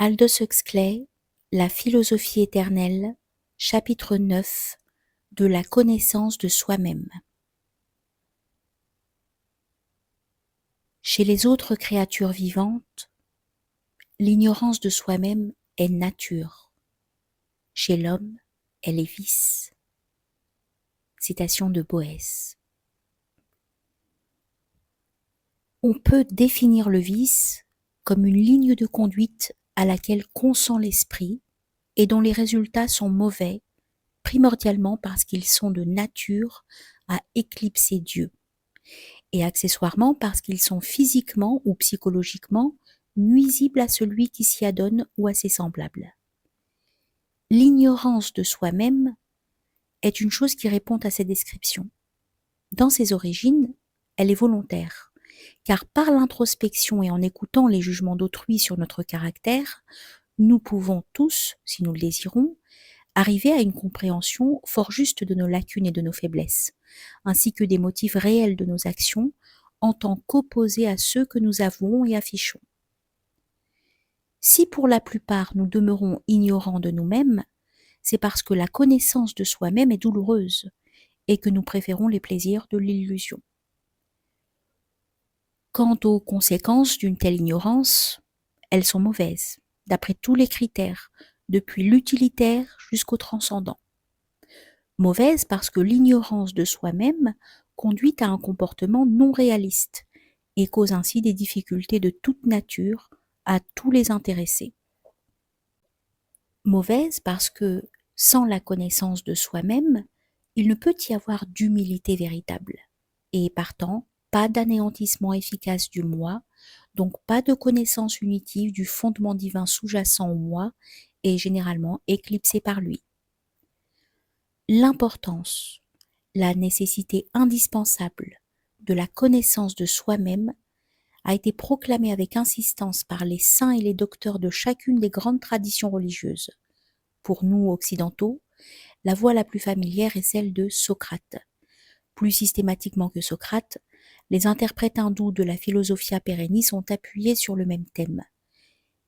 Aldous Huxley, La philosophie éternelle, chapitre 9, de la connaissance de soi-même. Chez les autres créatures vivantes, l'ignorance de soi-même est nature. Chez l'homme, elle est vice. Citation de Boès. On peut définir le vice comme une ligne de conduite à laquelle consent l'esprit et dont les résultats sont mauvais, primordialement parce qu'ils sont de nature à éclipser Dieu, et accessoirement parce qu'ils sont physiquement ou psychologiquement nuisibles à celui qui s'y adonne ou à ses semblables. L'ignorance de soi-même est une chose qui répond à ces descriptions. Dans ses origines, elle est volontaire, car par l'introspection et en écoutant les jugements d'autrui sur notre caractère, nous pouvons tous, si nous le désirons, arriver à une compréhension fort juste de nos lacunes et de nos faiblesses, ainsi que des motifs réels de nos actions en tant qu'opposés à ceux que nous avouons et affichons. Si pour la plupart nous demeurons ignorants de nous-mêmes, c'est parce que la connaissance de soi-même est douloureuse et que nous préférons les plaisirs de l'illusion. Quant aux conséquences d'une telle ignorance, elles sont mauvaises, d'après tous les critères, depuis l'utilitaire jusqu'au transcendant. Mauvaise parce que l'ignorance de soi-même conduit à un comportement non réaliste et cause ainsi des difficultés de toute nature à tous les intéressés. Mauvaise parce que, sans la connaissance de soi-même, il ne peut y avoir d'humilité véritable, et partant, pas d'anéantissement efficace du moi, donc pas de connaissance unitive du fondement divin sous-jacent au moi et généralement éclipsé par lui. L'importance, la nécessité indispensable de la connaissance de soi-même a été proclamée avec insistance par les saints et les docteurs de chacune des grandes traditions religieuses. Pour nous occidentaux, la voie la plus familière est celle de Socrate. Plus systématiquement que Socrate, les interprètes hindous de la Philosophia Perennis ont appuyé sur le même thème.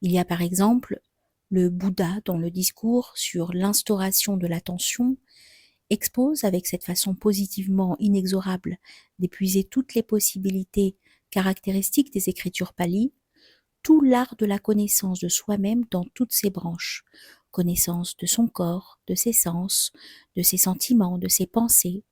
Il y a par exemple le Bouddha dont le discours sur l'instauration de l'attention expose avec cette façon positivement inexorable d'épuiser toutes les possibilités caractéristiques des écritures palies, tout l'art de la connaissance de soi-même dans toutes ses branches, connaissance de son corps, de ses sens, de ses sentiments, de ses pensées.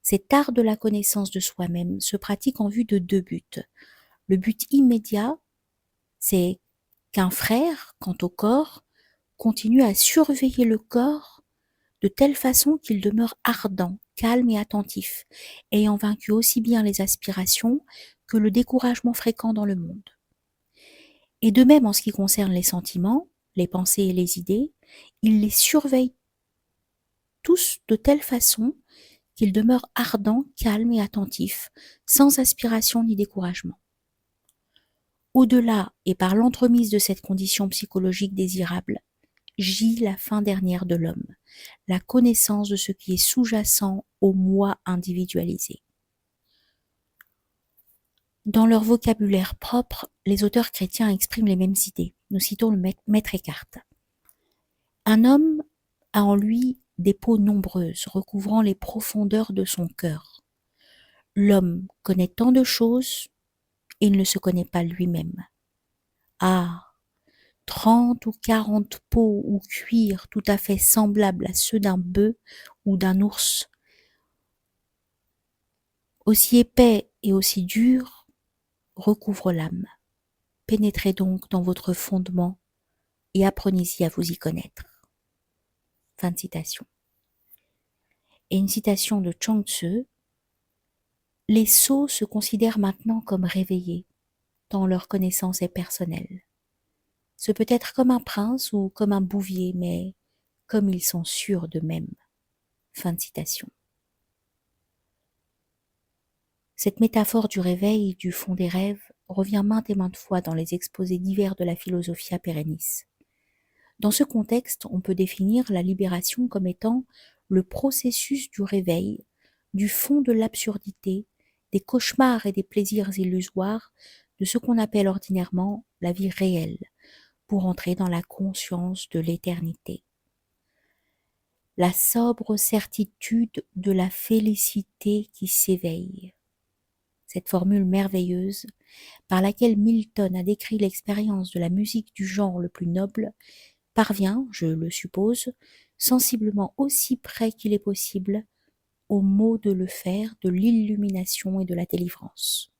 Cet art de la connaissance de soi-même se pratique en vue de deux buts. Le but immédiat, c'est qu'un frère, quant au corps, continue à surveiller le corps de telle façon qu'il demeure ardent, calme et attentif, ayant vaincu aussi bien les aspirations que le découragement fréquent dans le monde. Et de même en ce qui concerne les sentiments, les pensées et les idées, il les surveille tous de telle façon qu'il demeure ardent, calme et attentif, sans aspiration ni découragement. Au-delà et par l'entremise de cette condition psychologique désirable, gît la fin dernière de l'homme, la connaissance de ce qui est sous-jacent au moi individualisé. Dans leur vocabulaire propre, les auteurs chrétiens expriment les mêmes idées. Nous citons le maître Eckhart. Un homme a en lui des peaux nombreuses, recouvrant les profondeurs de son cœur. L'homme connaît tant de choses et ne se connaît pas lui-même. Ah, 30 ou 40 peaux ou cuirs tout à fait semblables à ceux d'un bœuf ou d'un ours, aussi épais et aussi durs, recouvrent l'âme. Pénétrez donc dans votre fondement et apprenez-y à vous y connaître. Fin de citation. Et une citation de Chuang Tzu. Les sots se considèrent maintenant comme réveillés, tant leur connaissance est personnelle. Ce peut être comme un prince ou comme un bouvier, mais comme ils sont sûrs d'eux-mêmes. Fin de citation. Cette métaphore du réveil du fond des rêves revient maintes et maintes fois dans les exposés divers de la Philosophia Perennis. Dans ce contexte, on peut définir la libération comme étant le processus du réveil, du fond de l'absurdité, des cauchemars et des plaisirs illusoires de ce qu'on appelle ordinairement la vie réelle, pour entrer dans la conscience de l'éternité. La sobre certitude de la félicité qui s'éveille. Cette formule merveilleuse par laquelle Milton a décrit l'expérience de la musique du genre le plus noble parvient, je le suppose, sensiblement aussi près qu'il est possible au mot de le faire de l'illumination et de la délivrance.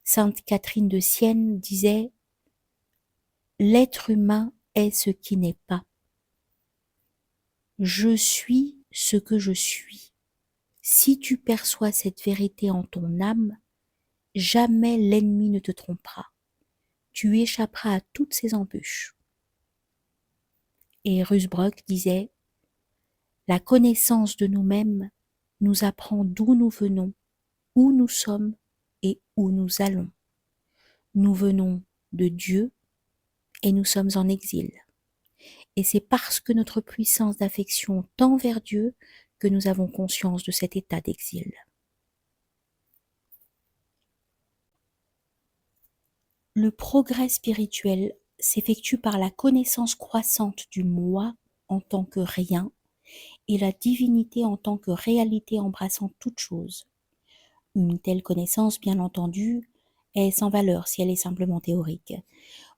Sainte Catherine de Sienne disait « L'être humain est ce qui n'est pas. Je suis ce que je suis. Si tu perçois cette vérité en ton âme, jamais l'ennemi ne te trompera. Tu échapperas à toutes ses embûches. » Et Rusbrock disait « La connaissance de nous-mêmes nous apprend d'où nous venons, où nous sommes et où nous allons. Nous venons de Dieu et nous sommes en exil. Et c'est parce que notre puissance d'affection tend vers Dieu que nous avons conscience de cet état d'exil. » Le progrès spirituel s'effectue par la connaissance croissante du moi en tant que rien et la divinité en tant que réalité embrassant toute chose. Une telle connaissance, bien entendu, est sans valeur si elle est simplement théorique.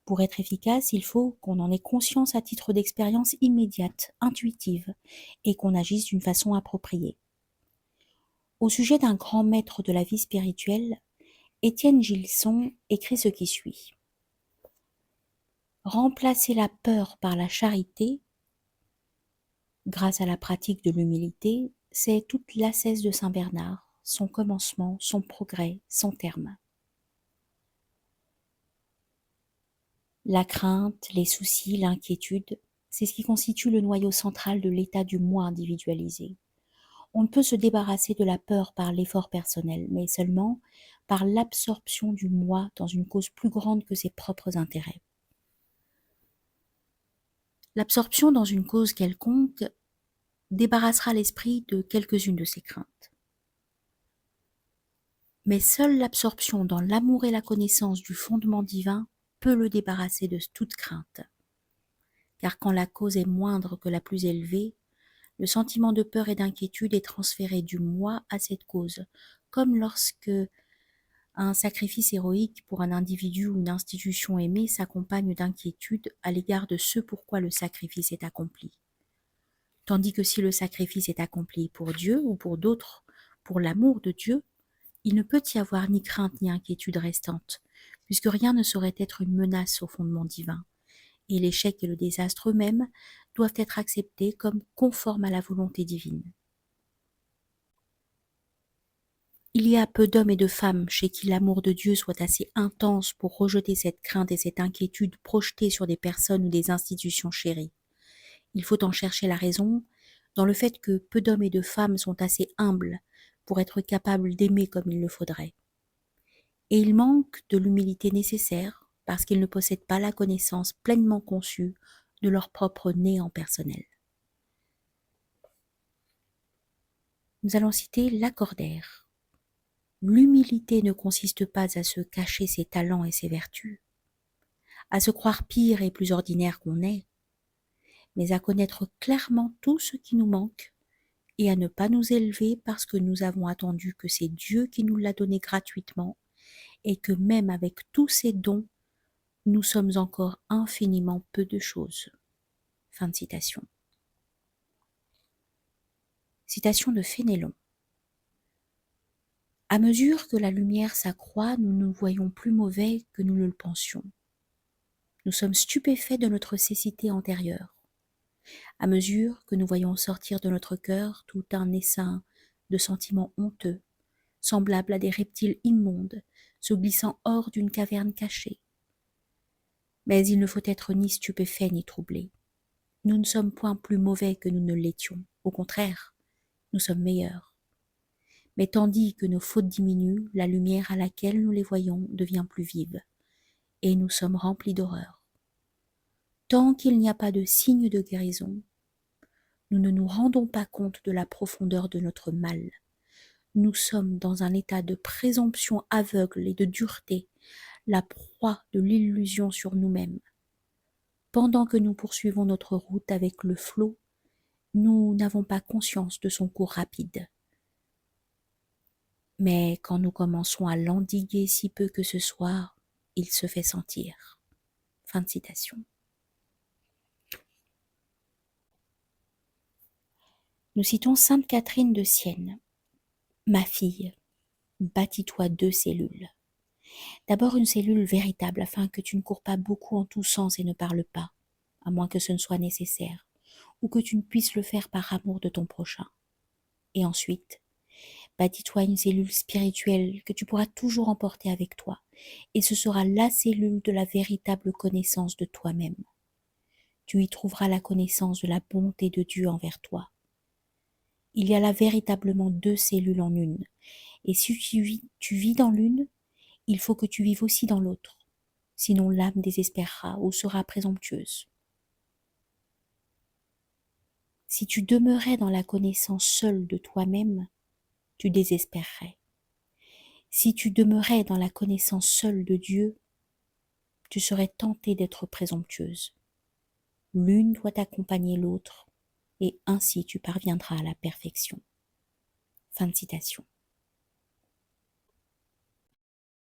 Pour être efficace, il faut qu'on en ait conscience à titre d'expérience immédiate, intuitive, et qu'on agisse d'une façon appropriée. Au sujet d'un grand maître de la vie spirituelle, Étienne Gilson écrit ce qui suit. Remplacer la peur par la charité, grâce à la pratique de l'humilité, c'est toute l'ascèse de saint Bernard, son commencement, son progrès, son terme. La crainte, les soucis, l'inquiétude, c'est ce qui constitue le noyau central de l'état du moi individualisé. On ne peut se débarrasser de la peur par l'effort personnel, mais seulement par l'absorption du moi dans une cause plus grande que ses propres intérêts. L'absorption dans une cause quelconque débarrassera l'esprit de quelques-unes de ses craintes. Mais seule l'absorption dans l'amour et la connaissance du fondement divin peut le débarrasser de toute crainte. Car quand la cause est moindre que la plus élevée, le sentiment de peur et d'inquiétude est transféré du moi à cette cause, comme lorsque un sacrifice héroïque pour un individu ou une institution aimée s'accompagne d'inquiétude à l'égard de ce pourquoi le sacrifice est accompli. Tandis que si le sacrifice est accompli pour Dieu ou pour d'autres, pour l'amour de Dieu, il ne peut y avoir ni crainte ni inquiétude restante, puisque rien ne saurait être une menace au fondement divin, et l'échec et le désastre eux-mêmes doivent être acceptés comme conformes à la volonté divine. Il y a peu d'hommes et de femmes chez qui l'amour de Dieu soit assez intense pour rejeter cette crainte et cette inquiétude projetées sur des personnes ou des institutions chéries. Il faut en chercher la raison dans le fait que peu d'hommes et de femmes sont assez humbles pour être capables d'aimer comme il le faudrait. Et ils manquent de l'humilité nécessaire parce qu'ils ne possèdent pas la connaissance pleinement conçue de leur propre néant personnel. Nous allons citer Lacordaire. L'humilité ne consiste pas à se cacher ses talents et ses vertus, à se croire pire et plus ordinaire qu'on est, mais à connaître clairement tout ce qui nous manque et à ne pas nous élever parce que nous avons attendu que c'est Dieu qui nous l'a donné gratuitement et que même avec tous ces dons, nous sommes encore infiniment peu de choses. Fin de citation. Citation de Fénélon. À mesure que la lumière s'accroît, nous nous voyons plus mauvais que nous ne le pensions. Nous sommes stupéfaits de notre cécité antérieure. À mesure que nous voyons sortir de notre cœur tout un essaim de sentiments honteux, semblables à des reptiles immondes, se glissant hors d'une caverne cachée. Mais il ne faut être ni stupéfait ni troublé. Nous ne sommes point plus mauvais que nous ne l'étions. Au contraire, nous sommes meilleurs. Mais tandis que nos fautes diminuent, la lumière à laquelle nous les voyons devient plus vive, et nous sommes remplis d'horreur. Tant qu'il n'y a pas de signe de guérison, nous ne nous rendons pas compte de la profondeur de notre mal. Nous sommes dans un état de présomption aveugle et de dureté, la proie de l'illusion sur nous-mêmes. Pendant que nous poursuivons notre route avec le flot, nous n'avons pas conscience de son cours rapide. Mais quand nous commençons à l'endiguer si peu que ce soit, il se fait sentir. Fin de citation. Nous citons Sainte Catherine de Sienne. Ma fille, bâtis-toi 2 cellules. D'abord une cellule véritable afin que tu ne cours pas beaucoup en tous sens et ne parles pas, à moins que ce ne soit nécessaire, ou que tu ne puisses le faire par amour de ton prochain. Et ensuite, bâtis-toi une cellule spirituelle que tu pourras toujours emporter avec toi, et ce sera la cellule de la véritable connaissance de toi-même. Tu y trouveras la connaissance de la bonté de Dieu envers toi. Il y a là véritablement 2 cellules en une, et si tu vis dans l'une, il faut que tu vives aussi dans l'autre, sinon l'âme désespérera ou sera présomptueuse. Si tu demeurais dans la connaissance seule de toi-même, tu désespérerais. Si tu demeurais dans la connaissance seule de Dieu, tu serais tentée d'être présomptueuse. L'une doit accompagner l'autre, et ainsi tu parviendras à la perfection. Fin de citation.